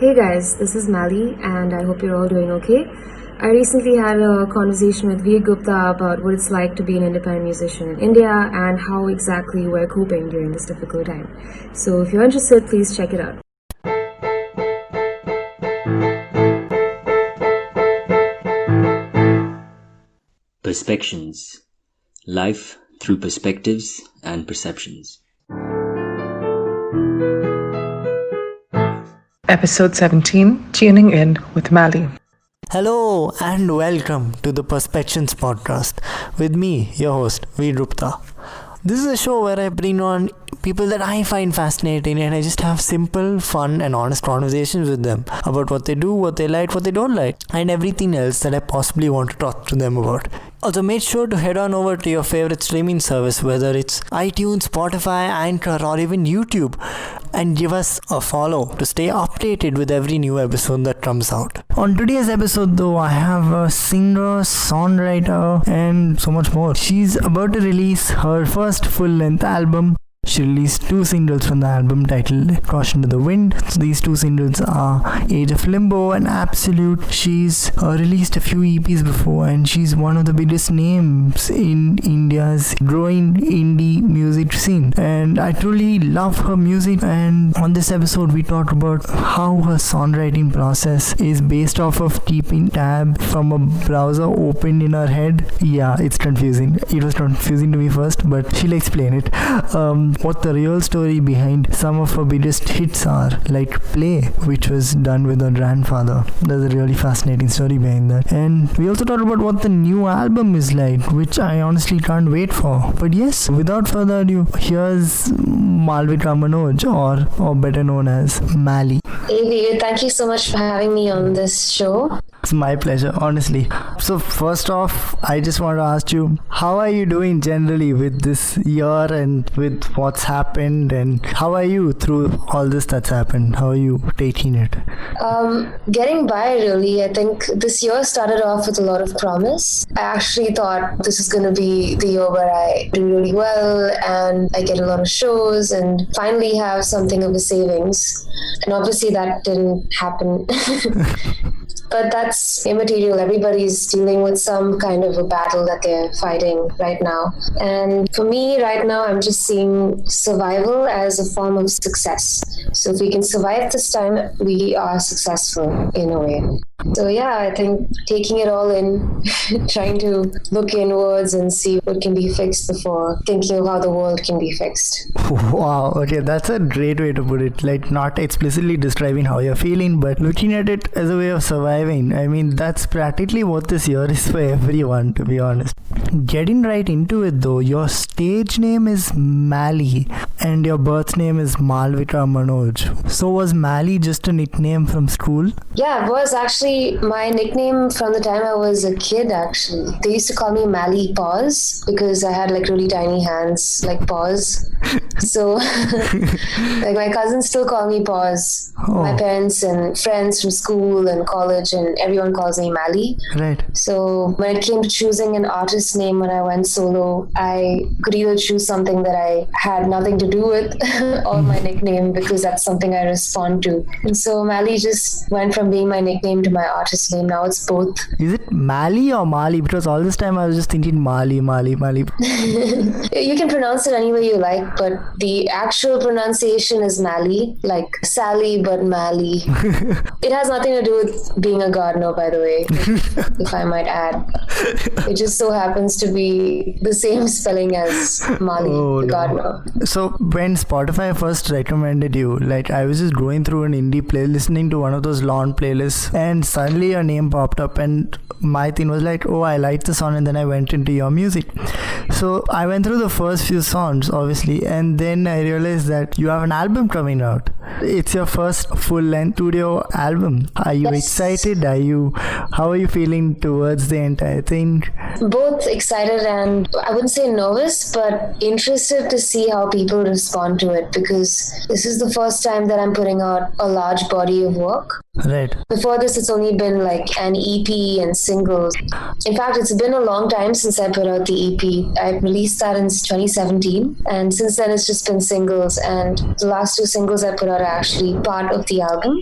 Hey guys, this is Mali and I hope you're all doing okay. I recently had a conversation with Vir Gupta about what it's like to be an independent musician in India and how exactly we're coping during this difficult time. So if you're interested, please check it out. Perspectives. Life through perspectives and perceptions. Episode 17, Tuning In with Mali. Hello and welcome to the Perspectives podcast with me, your host, Vir Gupta. This is a show where I bring on people that I find fascinating and I just have simple, fun and honest conversations with them about what they do, what they like, what they don't like, and everything else that I possibly want to talk to them about. Also, make sure to head on over to your favorite streaming service, whether it's iTunes, Spotify, Anchor, or even YouTube, and give us a follow to stay updated with every new episode that comes out. On today's episode, though, I have a singer, songwriter, and so much more. She's about to release her first full-length album. She released 2 singles from the album titled Caution to the Wind. So these 2 singles are Age of Limbo and Absolute. She's released a few EPs before and she's one of the biggest names in India's growing indie music scene. And I truly love her music, and on this episode we talk about how her songwriting process is based off of keeping tab from a browser open in her head. Yeah, it's confusing. It was confusing to me first, but she'll explain it. What the real story behind some of her biggest hits are, like Play, which was done with her grandfather. There's a really fascinating story behind that. And we also talked about what the new album is like, which I honestly can't wait for. But yes, without further ado, here's Maalavika Manoj, or better known as Mali. Hey Vir, thank you so much for having me on this show. It's my pleasure, honestly. So first off, I just want to ask you, how are you doing generally with this year and with what's happened, and how are you through all this that's happened? How are you taking it? Getting by really. I think this year started off with a lot of promise. I actually thought this is going to be the year where I do really well and I get a lot of shows and finally have something of a savings. And obviously that didn't happen. But that's immaterial. Everybody's dealing with some kind of a battle that they're fighting right now. And for me right now, I'm just seeing survival as a form of success. So if we can survive this time, we are successful in a way. So yeah, I think taking it all in, trying to look inwards and see what can be fixed before thinking of how the world can be fixed. Wow, okay, that's a great way to put it. Like, not explicitly describing how you're feeling, but looking at it as a way of surviving. I mean, that's practically what this year is for everyone, to be honest. Getting right into it though, your stage name is Mali and your birth name is Maalavika Manoj. So was Mali just a nickname from school? Yeah, it was actually my nickname from the time I was a kid, actually. They used to call me Mali Paws because I had like really tiny hands, like paws. So like my cousins still call me Paws. Oh. My parents and friends from school and college and everyone calls me Mali. Right. So when it came to choosing an artist name when I went solo, I could either choose something that I had nothing to do with or my nickname, because that's something I respond to. And so Mali just went from being my nickname to my artist name. Now it's both. Is it Mali or Mali? Because all this time I was just thinking Mali. You can pronounce it any way you like, but the actual pronunciation is Mali, like Sally but Mali. It has nothing to do with being a gardener, by the way, if I might add. It just so happens to be the same spelling as Mali, the gardener. So when Spotify first recommended you, like I was just going through an indie playlist, listening to one of those lawn playlists, and suddenly your name popped up and my thing was like, oh, I like the song, and then I went into your music. So I went through the first few songs, obviously, and then I realized that you have an album coming out. It's your first full-length studio album. Are you excited? How are you feeling towards the entire thing? Both excited and I wouldn't say nervous, but interested to see how people respond to it, because this is the first time that I'm putting out a large body of work. Right. Before this, it's only been like an EP and singles. In fact, it's been a long time since I put out the EP. I released that in 2017, and since then it's just been singles. And the last two singles I put out are actually part of the album.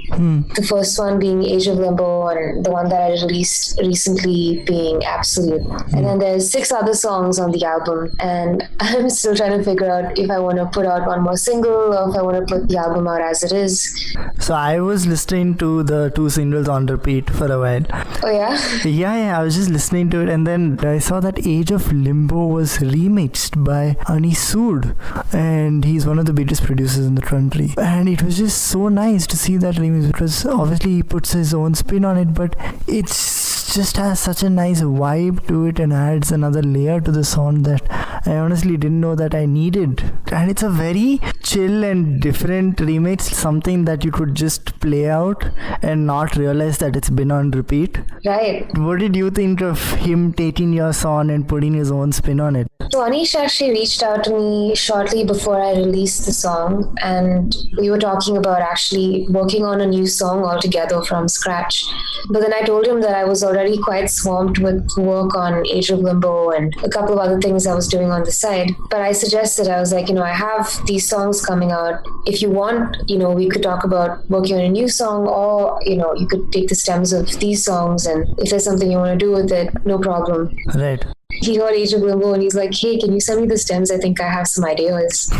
The first one being Age of Limbo, and the one that I released recently being Absolute. And then there's 6 other songs on the album, and I'm still trying to figure out if I want to put out one more single or if I want to put the album out as it is. So I was listening to the 2 singles on repeat for a while. Oh yeah? Yeah, I was just listening to it, and then I saw that Age of Limbo was remixed by Anisood, and he's one of the biggest producers in the country. And it was just so nice to see that remix, because obviously he puts his own spin on it, but it's just has such a nice vibe to it and adds another layer to the song that I honestly didn't know that I needed. And it's a very chill and different remix, something that you could just play out and not realize that it's been on repeat. Right. What did you think of him taking your song and putting his own spin on it? So Anish actually reached out to me shortly before I released the song, and we were talking about actually working on a new song altogether from scratch. But then I told him that I was already quite swamped with work on Age of Limbo and a couple of other things I was doing on the side. But I suggested, I was like, I have these songs coming out. If you want, we could talk about working on a new song, or, you could take the stems of these songs, and if there's something you want to do with it, no problem. Right. He heard Age of Limbo and he's like, hey, can you send me the stems? I think I have some ideas.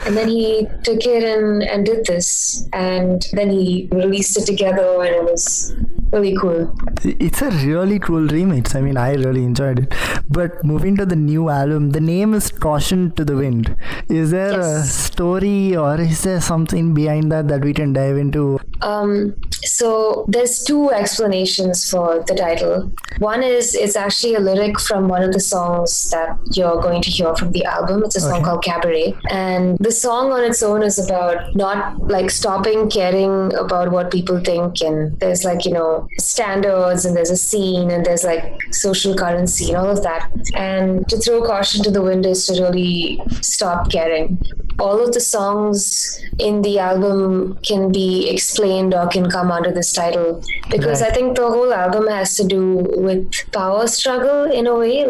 And then he took it and did this. And then he released it together, and it was really cool. It's a really cool remix. I mean, I really enjoyed it. But moving to the new album, the name is Caution to the Wind. Is there a story, or is there something behind that we can dive into? So there's 2 explanations for the title. One is it's actually a lyric from one of the songs that you're going to hear from the album. It's a song called Cabaret. And the song on its own is about not stopping caring about what people think. And there's standards, and there's a scene, and there's social currency and all of that. And to throw caution to the wind is to really stop caring. All of the songs in the album can be explained or can come under this title, because I think the whole album has to do with power struggle in a way,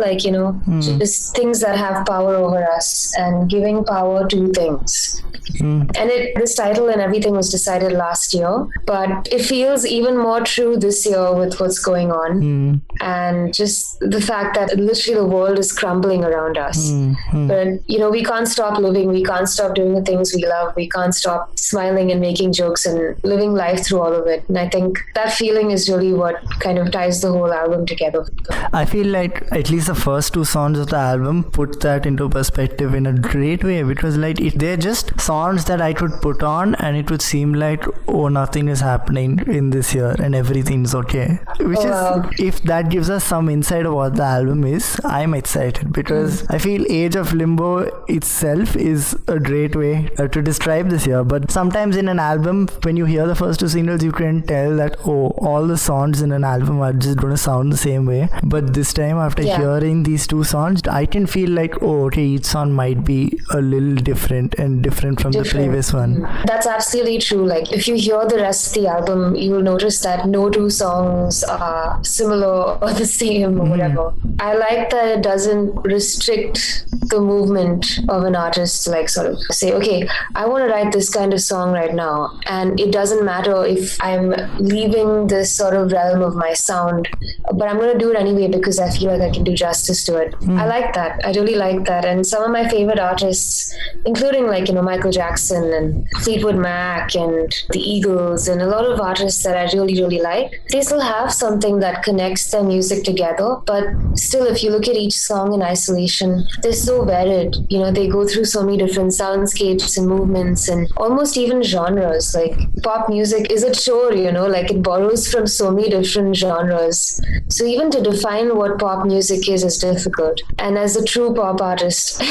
just things that have power over us and giving power to things. And this title and everything was decided last year, but it feels even more true this year with what's going on, and just the fact that literally the world is crumbling around us. But we can't stop living, we can't stop doing the things we love, we can't stop smiling and making jokes and living life through all of it. And I think that feeling is really what kind of ties the whole album together. I feel like at least the first 2 songs of the album put that into perspective in a great way, because they're just songs that I could put on and it would seem like, oh, nothing is happening in this year and everything's okay. Which is, if that gives us some insight of what the album is, I'm excited, because I feel Age of Limbo itself is a great way to describe this year. But sometimes in an album, when you hear the first 2 singles, you can tell that, all the songs in an album are just going to sound the same way. But this time, after hearing these 2 songs, I can feel like, each song might be a little different from the previous one. That's absolutely true. If you hear the rest of the album, you will notice that no 2 songs are similar or the same or whatever. I like that it doesn't restrict the movement of an artist to sort of say, okay, I want to write this kind of song right now, and it doesn't matter if I'm leaving this sort of realm of my sound, but I'm going to do it anyway because I feel like I can do justice to it. I like that. I really like that. And some of my favorite artists, including Michael Jackson and Fleetwood Mac and the Eagles and a lot of artists that I really, really like, they still have something that connects their music together. But still, if you look at each song in isolation, they're so varied. They go through so many different soundscapes and movements and almost even genres. Pop music is a chore, it borrows from so many different genres. So even to define what pop music is difficult. And as a true pop artist,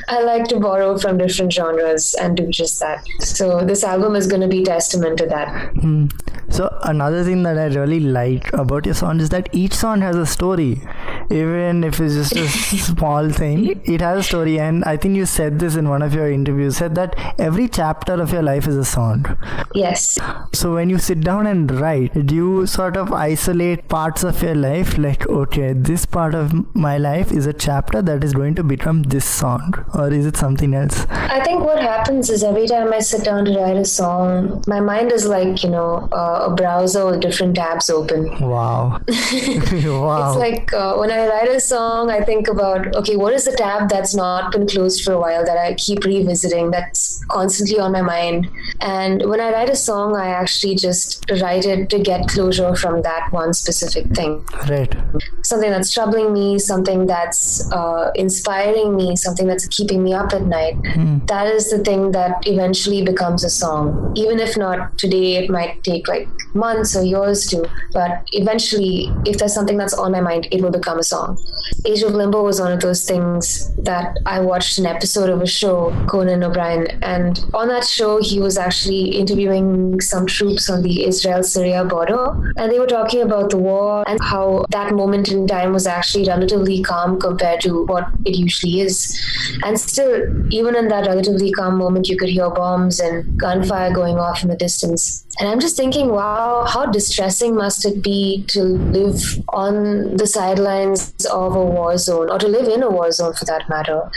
I like to borrow from different genres and do just that. So this album is going to be testament to that. So another thing that I really like about your song is that each song has a story. even if it's just a small thing, it has a story. And I think you said this in one of your interviews, said that every chapter of your life is a song. Yes. So when you sit down and write, do you sort of isolate parts of your life, like, okay, this part of my life is a chapter that is going to become this song, or is it something else? I think what happens is every time I sit down to write a song, my mind is like, a browser with different tabs open. Wow. Wow. It's like when I write a song, I think about, okay, what is the tab that's not been closed for a while that I keep revisiting, that's constantly on my mind? And when I write a song, I actually just write it to get closure from that one specific thing. Right. Something that's troubling me, something that's inspiring me, something that's keeping me up at night. That is the thing that eventually becomes a song. Even if not today, it might take like months or years to, but eventually, if there's something that's on my mind, it will become a song. Age of Limbo was one of those things that I watched an episode of a show, Conan O'Brien, and on that show, he was actually interviewing some troops on the Israel-Syria border, and they were talking about the war and how that moment in time was actually relatively calm compared to what it usually is. And still, even in that relatively calm moment, you could hear bombs and gunfire going off in the distance. And I'm just thinking, wow, how distressing must it be to live on the sidelines of a war zone, or to live in a war zone for that matter?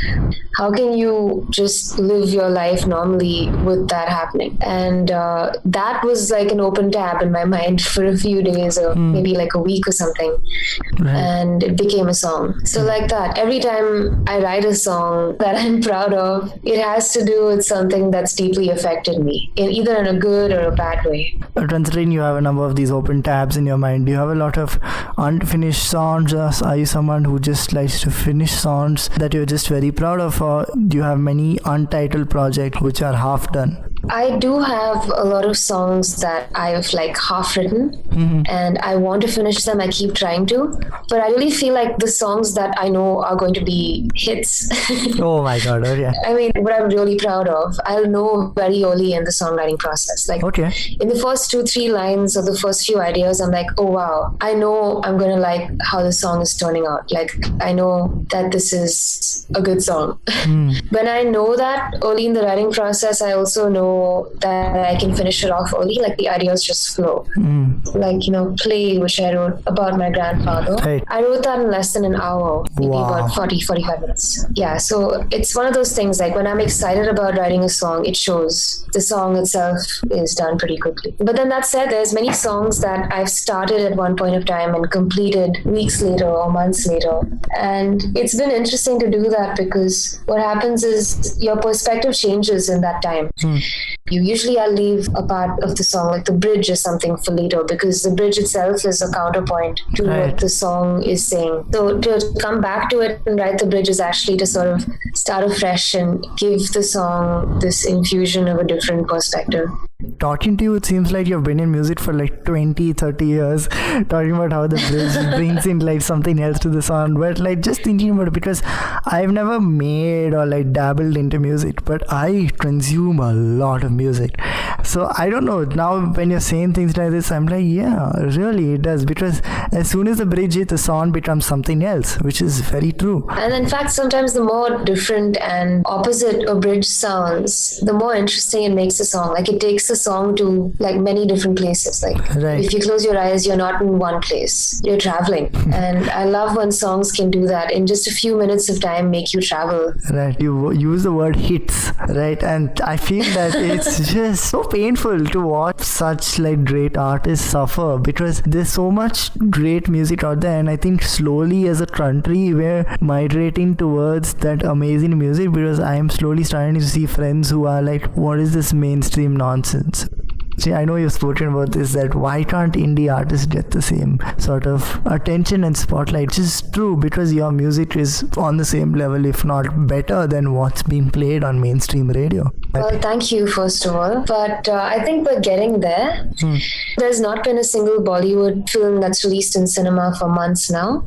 How can you just live your life normally with that happening? And that was like an open tab in my mind for a few days, or maybe like a week or something. Right. And it became a song. So like that, every time I write a song that I'm proud of, it has to do with something that's deeply affected me, either in a good or a bad way. Considering you have a number of these open tabs in your mind, do you have a lot of unfinished songs, or are you someone who just likes to finish songs that you're just very proud of, or do you have many untitled projects which are half done? I do have a lot of songs that I've like half written, and I want to finish them. I keep trying to, but I really feel like the songs that I know are going to be hits. Oh my God! Okay. I mean, what I'm really proud of, I'll know very early in the songwriting process. Like, okay, in the first 2-3 lines or the first few ideas, I'm like, oh wow, I know I'm gonna like how the song is turning out. Like, I know that this is a good song. When I know that early in the writing process, I also know that I can finish it off early, like the ideas just flow. Like, Play, which I wrote about my grandfather. Right. I wrote that in less than an hour, maybe about 40-45 minutes. Yeah, so it's one of those things, like when I'm excited about writing a song, it shows. The song itself is done pretty quickly. But then that said, there's many songs that I've started at one point of time and completed weeks later or months later. And it's been interesting to do that, because what happens is your perspective changes in that time. You usually I'll leave a part of the song, like the bridge or something, for later, because the bridge itself is a counterpoint to what the song is saying. So to come back to it and write the bridge is actually to sort of start afresh and give the song this infusion of a different perspective. Talking to you, it seems like you've been in music for like 20-30 years, talking about how the bridge brings in like something else to the song. But like just thinking about it, because I've never made or like dabbled into music, but I consume a lot of music. So I don't know, now when you're saying things like this, I'm like, yeah, really it does, because as soon as the bridge hits, the song becomes something else, which is very true. And in fact, sometimes the more different and opposite a bridge sounds, the more interesting it makes the song. Like it takes the song to like many different places. Like if you close your eyes, you're not in one place, you're traveling. And I love when songs can do that. In just a few minutes of time, make you travel. Right, you use the word hits, right? And I feel that it's just so painful to watch such like great artists suffer, because there's so much great music out there, and I think slowly as a country we're migrating towards that amazing music, because I am slowly starting to see friends who are like, what is this mainstream nonsense? See, I know you've spoken about this, that why can't indie artists get the same sort of attention and spotlight? Which is true, because your music is on the same level, if not better, than what's being played on mainstream radio. Well, thank you, first of all. But I think we're getting there. There's not been a single Bollywood film that's released in cinema for months now.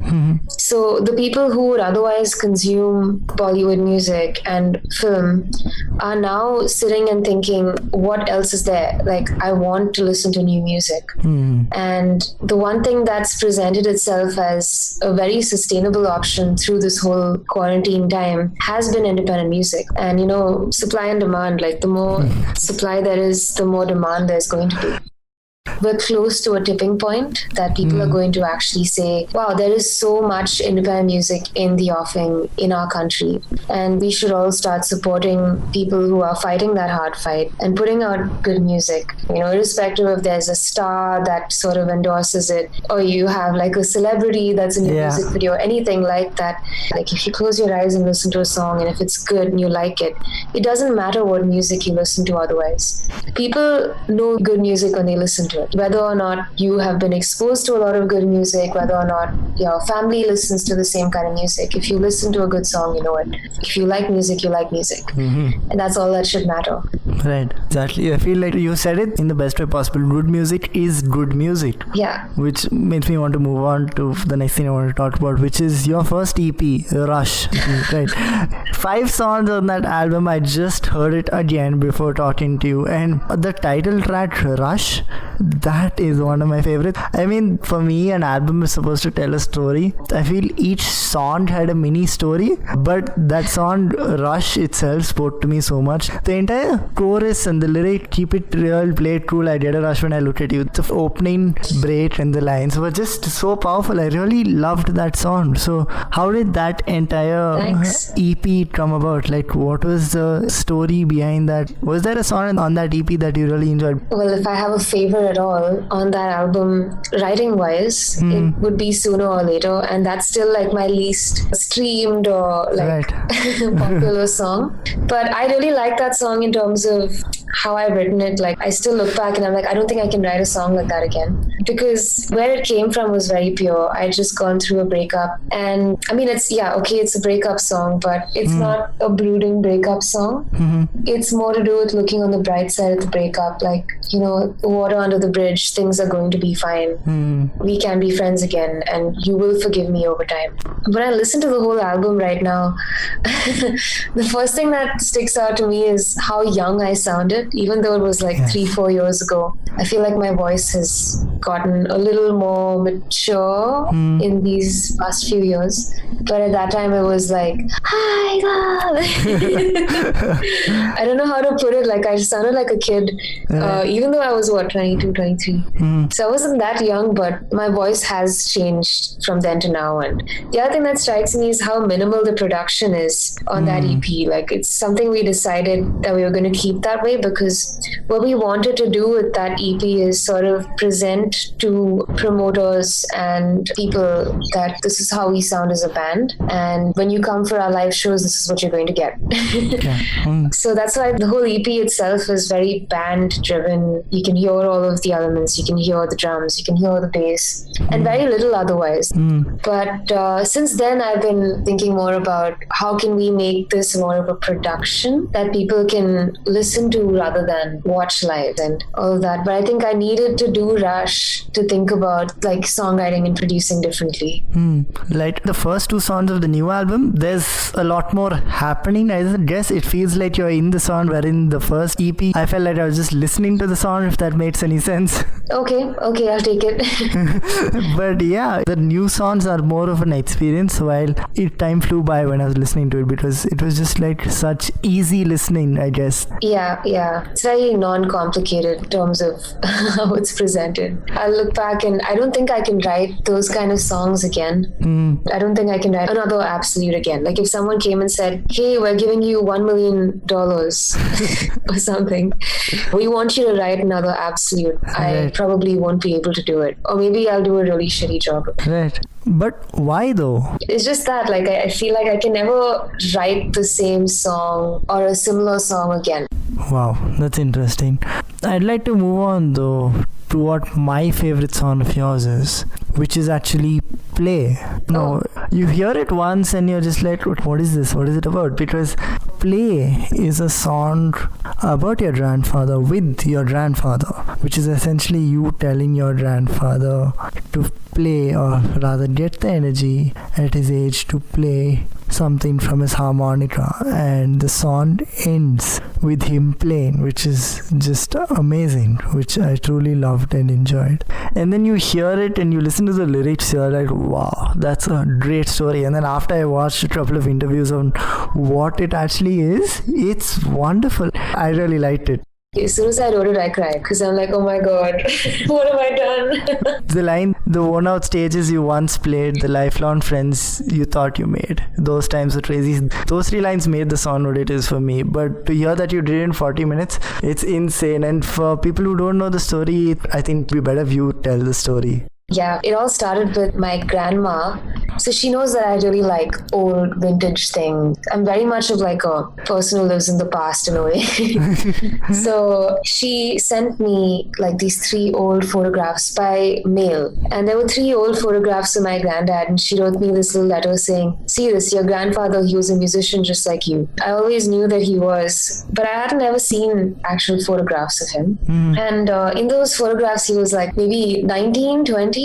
So the people who would otherwise consume Bollywood music and film are now sitting and thinking, what else is there? Like, I want to listen to new music. And the one thing that's presented itself as a very sustainable option through this whole quarantine time has been independent music. And, supply and demand, like the more supply there is, the more demand there's going to be. We're close to a tipping point that people are going to actually say, wow, there is so much independent music in the offing in our country. And we should all start supporting people who are fighting that hard fight and putting out good music, irrespective if there's a star that sort of endorses it, or you have like a celebrity that's in the music video, anything like that. Like if you close your eyes and listen to a song, and if it's good and you like it, it doesn't matter what music you listen to otherwise. People know good music when they listen to it. Whether or not you have been exposed to a lot of good music, whether or not your family listens to the same kind of music, if you listen to a good song, you know it. If you like music, you like music. And that's all that should matter. Right, exactly. I feel like you said it in the best way possible. Good music is good music. Yeah. Which makes me want to move on to the next thing I want to talk about, which is your first EP, Rush. Right. 5 songs on that album. I just heard it again before talking to you. And the title track, Rush, that is one of my favorites. I mean, for me, an album is supposed to tell a story. I feel each song had a mini story, but that song, Rush itself, spoke to me so much. The entire chorus and the lyric, keep it real, play it cool, I get a rush when I look at you. The opening break and the lines were just so powerful. I really loved that song. So how did that entire EP come about? Like, what was the story behind that? Was there a song on that EP that you really enjoyed? Well, if I have a favorite at all on that album, writing wise, it would be Sooner or Later, and that's still like my least streamed or like popular song. But I really like that song in terms of how I've written it. Like, I still look back and I'm like, I don't think I can write a song like that again, because where it came from was very pure. I'd just gone through a breakup, and I mean, it's a breakup song, but it's not a brooding breakup song. It's more to do with looking on the bright side of the breakup, like, water under the bridge, things are going to be fine. We can be friends again, and you will forgive me over time. When I listen to the whole album right now, the first thing that sticks out to me is how young I sounded, even though it was like 3-4 years ago. I feel like my voice has gotten a little more mature in these past few years. But at that time, it was like, hi, God. I don't know how to put it. Like, I sounded like a kid, even though I was, 22, 23. So I wasn't that young, but my voice has changed from then to now. And the other thing that strikes me is how minimal the production is on that EP. Like, it's something we decided that we were going to keep that way, because what we wanted to do with that EP is sort of present to promoters and people that this is how we sound as a band, and when you come for our live shows, this is what you're going to get. So that's why the whole EP itself is very band driven. You can hear all of the elements, you can hear the drums, you can hear the bass, and very little otherwise. But since then, I've been thinking more about how can we make this more of a production that people can listen to rather than watch live and all of that. But I think I needed to do Rush to think about like songwriting and producing differently. Like the first 2 songs of the new album, there's a lot more happening. I guess it feels like you're in the song, where in the first EP, I felt like I was just listening to the song, if that makes any sense. Okay, I'll take it. But yeah, the new songs are more of an experience, while time flew by when I was listening to it, because it was just like such easy listening, I guess. Yeah. It's very non-complicated in terms of how it's presented. I look back and I don't think I can write those kind of songs again. I don't think I can write another Absolute again. Like if someone came and said, hey, we're giving you $1 million or something, we want you to write another Absolute. I probably won't be able to do it. Or maybe I'll do a really shitty job. Right. But why though? It's just that, like, I feel like I can never write the same song or a similar song again. Wow, that's interesting. I'd like to move on though to what my favorite song of yours is, which is actually Play. No, you hear it once and you're just like, what is this? What is it about? Because Play is a song about your grandfather with your grandfather, which is essentially you telling your grandfather to play, or rather get the energy at his age to play something from his harmonica, and the song ends with him playing, which is just amazing, which I truly loved and enjoyed. And then you hear it and you listen to the lyrics, you're like, wow, that's a great story. And then after I watched a couple of interviews on what it actually is, it's wonderful. I really liked it. As soon as I wrote it, I cried because I'm like, oh my god, what have I done? The line, the worn out stages you once played, the lifelong friends you thought you made, those times were crazy. Those 3 lines made the song what it is for me. But to hear that you did it in 40 minutes, it's insane. And for people who don't know the story, I think we better you tell the story. Yeah, it all started with my grandma. So she knows that I really like old vintage things. I'm very much of like a person who lives in the past in a way. So she sent me like these 3 old photographs by mail. And there were 3 old photographs of my granddad. And she wrote me this little letter saying, see this, your grandfather, he was a musician just like you. I always knew that he was, but I hadn't ever seen actual photographs of him. And in those photographs, he was like maybe 19, 20.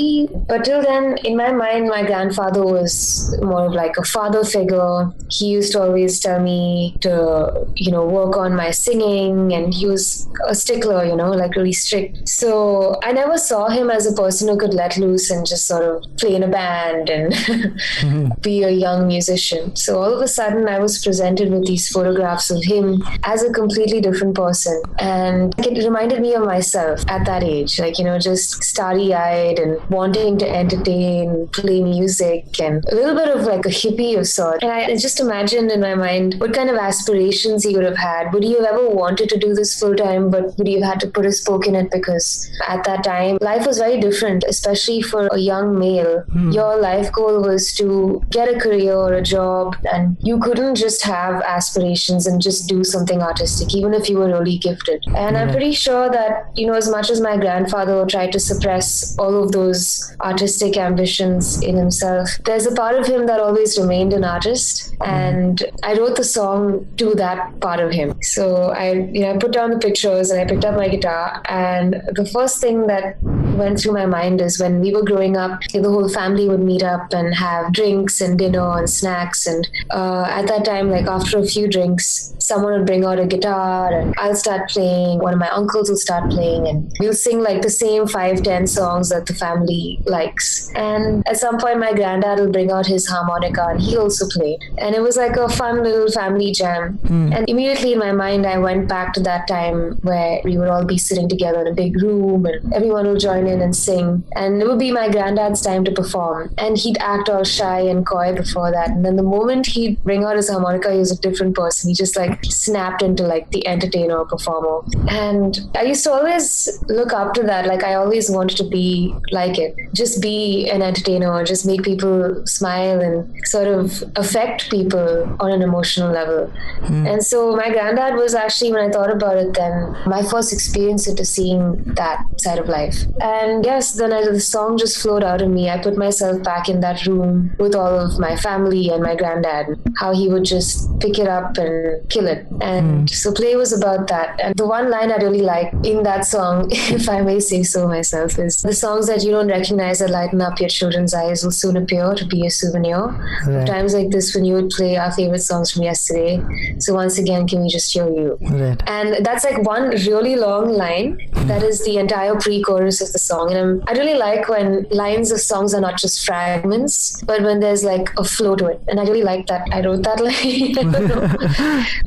But till then, in my mind, my grandfather was more of like a father figure. He used to always tell me to, work on my singing, and he was a stickler, like really strict. So I never saw him as a person who could let loose and just sort of play in a band and be a young musician. So all of a sudden, I was presented with these photographs of him as a completely different person. And it reminded me of myself at that age, like, just starry-eyed and wanting to entertain, play music, and a little bit of like a hippie of sort. And I just imagined in my mind what kind of aspirations he would have had. Would he have ever wanted to do this full time, but would he have had to put a spoke in it? Because at that time, life was very different, especially for a young male. Your life goal was to get a career or a job, and you couldn't just have aspirations and just do something artistic, even if you were really gifted. And I'm pretty sure that, as much as my grandfather tried to suppress all of those artistic ambitions in himself, there's a part of him that always remained an artist, and I wrote the song to that part of him. So I put down the pictures and I picked up my guitar, and the first thing that went through my mind is when we were growing up, the whole family would meet up and have drinks and dinner and snacks, and at that time, like after a few drinks, someone would bring out a guitar and I'll start playing, one of my uncles will start playing, and we'll sing like the same 5-10 songs that the family likes. And at some point, my granddad will bring out his harmonica and he also played. And it was like a fun little family jam. And immediately in my mind, I went back to that time where we would all be sitting together in a big room and everyone will join in and sing. And it would be my granddad's time to perform. And he'd act all shy and coy before that. And then the moment he'd bring out his harmonica, he was a different person. He just like snapped into like the entertainer or performer. And I used to always look up to that. Like I always wanted to be like it. Just be an entertainer or just make people smile and sort of affect people on an emotional level. And so my granddad was actually, when I thought about it then, my first experience into seeing that side of life. And yes, then the song just flowed out of me. I put myself back in that room with all of my family and my granddad, how he would just pick it up and kill it. And so Play was about that. And the one line I really like in that song, if I may say so myself, is the songs that you don't recognize that lighten up your children's eyes will soon appear to be a souvenir. Right. Times like this when you would play our favorite songs from yesterday. So once again, can we just hear you? Right. And that's like one really long line that is the entire pre-chorus of the song. And I really like when lines of songs are not just fragments, but when there's like a flow to it. And I really like that. I wrote that line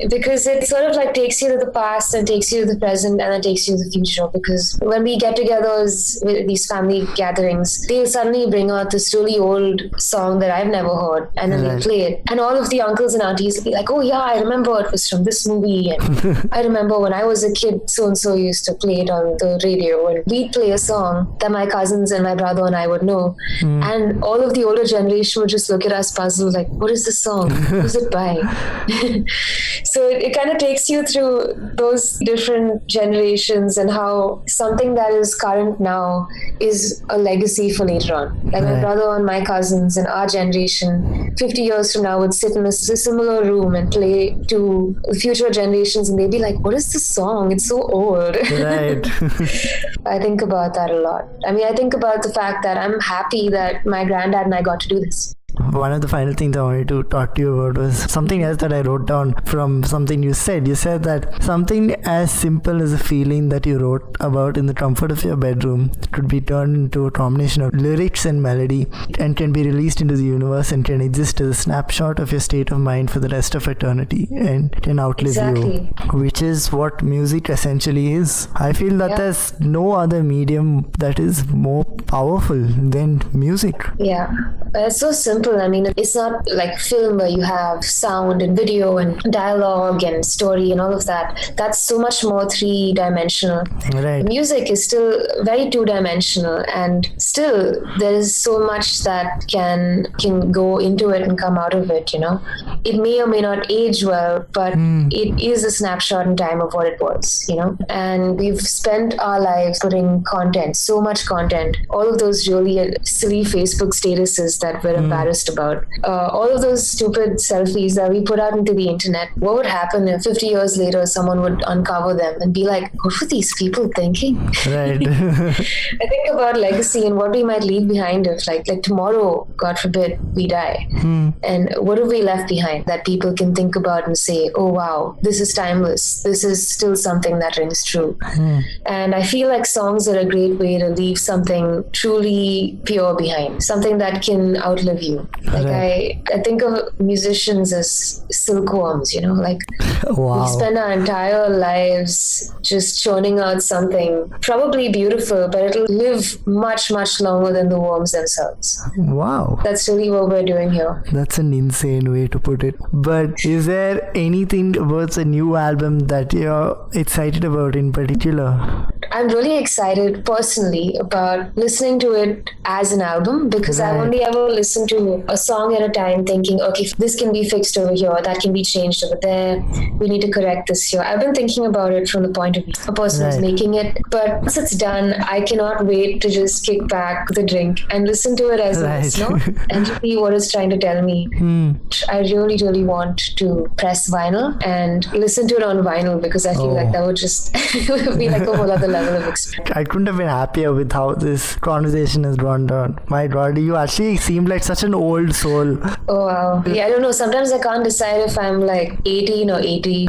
because it sort of like takes you to the past and takes you to the present and then takes you to the future. Because when we get together with these family gatherings, they'll suddenly bring out this really old song that I've never heard, and then they play it. And all of the uncles and aunties will be like, oh yeah, I remember it was from this movie. And I remember when I was a kid, so-and-so used to play it on the radio, and we'd play a song song that my cousins and my brother and I would know. And all of the older generation would just look at us puzzled, like, what is this song? Who's it by? So it kind of takes you through those different generations and how something that is current now is a legacy for later on. Like my brother and my cousins and our generation, 50 years from now, would sit in a similar room and play to future generations, and they'd be like, what is this song? It's so old. Right. I think about that a lot. I mean, I think about the fact that I'm happy that my granddad and I got to do this. One of the final things I wanted to talk to you about was something else that I wrote down from something you said. You said that something as simple as a feeling that you wrote about in the comfort of your bedroom could be turned into a combination of lyrics and melody and can be released into the universe and can exist as a snapshot of your state of mind for the rest of eternity and can outlive you, which is what music essentially is. I feel that there's no other medium that is more powerful than music. Yeah, it's so simple. I mean, it's not like film where you have sound and video and dialogue and story and all of that. That's so much more three-dimensional. Right. Music is still very two-dimensional, and still there is so much that can go into it and come out of it, you know. It may or may not age well, but it is a snapshot in time of what it was, you know. And we've spent our lives putting content, so much content, all of those really silly Facebook statuses that we're embarrassed about, all of those stupid selfies that we put out into the internet. What would happen if 50 years later someone would uncover them and be like, what were these people thinking? Right. I think about legacy and what we might leave behind if like tomorrow, God forbid, we die. And what have we left behind that people can think about and say, oh wow, this is timeless, this is still something that rings true. And I feel like songs are a great way to leave something truly pure behind, something that can outlive you. Like I think of musicians as silkworms, you know, like we spend our entire lives just churning out something probably beautiful, but it'll live much, much longer than the worms themselves. Wow. That's really what we're doing here. That's an insane way to put it. But is there anything about the new album that you're excited about in particular? I'm really excited personally about listening to it as an album, because I've only ever listened to a song at a time thinking, okay, this can be fixed over here, that can be changed over there, we need to correct this here. I've been thinking about it from the point of view of a person who's making it, but once it's done, I cannot wait to just kick back the drink and listen to it as a listener and see what it's trying to tell me. I really, really want to press vinyl and listen to it on vinyl, because I feel like that would just be like a whole other level of experience. I couldn't have been happier with how this conversation has gone down. My God, you actually seem like such an old soul. Oh wow. Yeah, I don't know. Sometimes I can't decide if I'm like 18 or 80.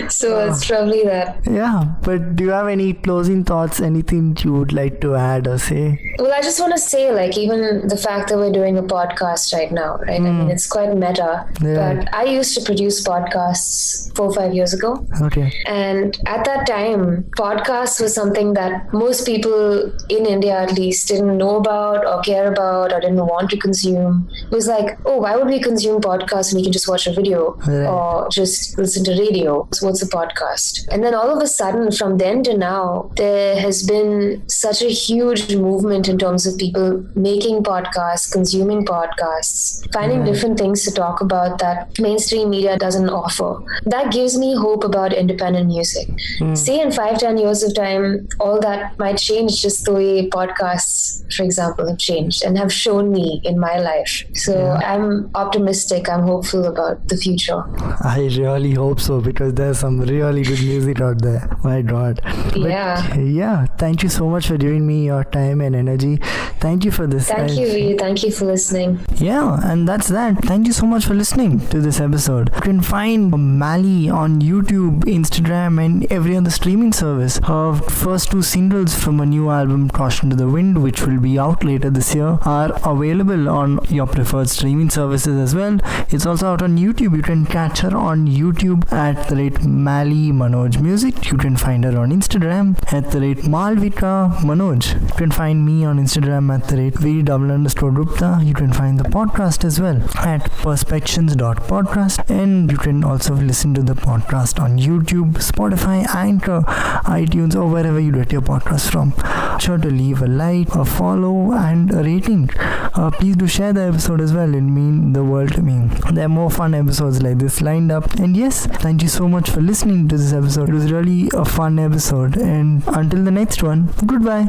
So it's probably that. Yeah, but do you have any closing thoughts, anything you would like to add or say? Well, I just want to say, like, even the fact that we're doing a podcast right now, right? I mean, it's quite meta. But I used to produce podcasts 4 or 5 years ago. Okay. And at that time, podcasts was something that most people in India, at least, didn't know about or care about or didn't want to consume. It was like, oh, why would we consume podcasts when we can just watch a video or just listen to radio? So what's a podcast? And then all of a sudden, from then to now, there has been such a huge movement in terms of people making podcasts, consuming podcasts, finding different things to talk about that mainstream media doesn't offer. That gives me hope about independent music. Say in 5-10 years of time, all that might change, just the way podcasts, for example, have changed and have shown me in my life. So I'm optimistic, I'm hopeful about the future. I really hope so, because there's some really good music out there. My God. Yeah, thank you so much for giving me your time and energy. Thank you for this. Thank you, V. Thank you for listening. Yeah, and that's that. Thank you so much for listening to this episode. You can find Mali on YouTube, Instagram, and every other streaming service. Her first 2 singles from a new album, Caution to the Wind, which will be out later this year, are available on your preferred streaming services as well. It's also out on YouTube. You can catch her on YouTube at the rate Maalavika Manoj Music. You can find her on Instagram at the rate Maalavika Manoj. You can find me on Instagram at the rate V_Gupta. You can find the podcast as well at perspections.podcast, and you can also listen to the podcast on YouTube, Spotify, Anchor, iTunes, or wherever you get your podcast from. Sure to leave a like, a follow, and a rating. Please do share the episode as well. It means the world to me. There are more fun episodes like this lined up. And yes, thank you so much for listening to this episode. It was really a fun episode. And until the next one, goodbye.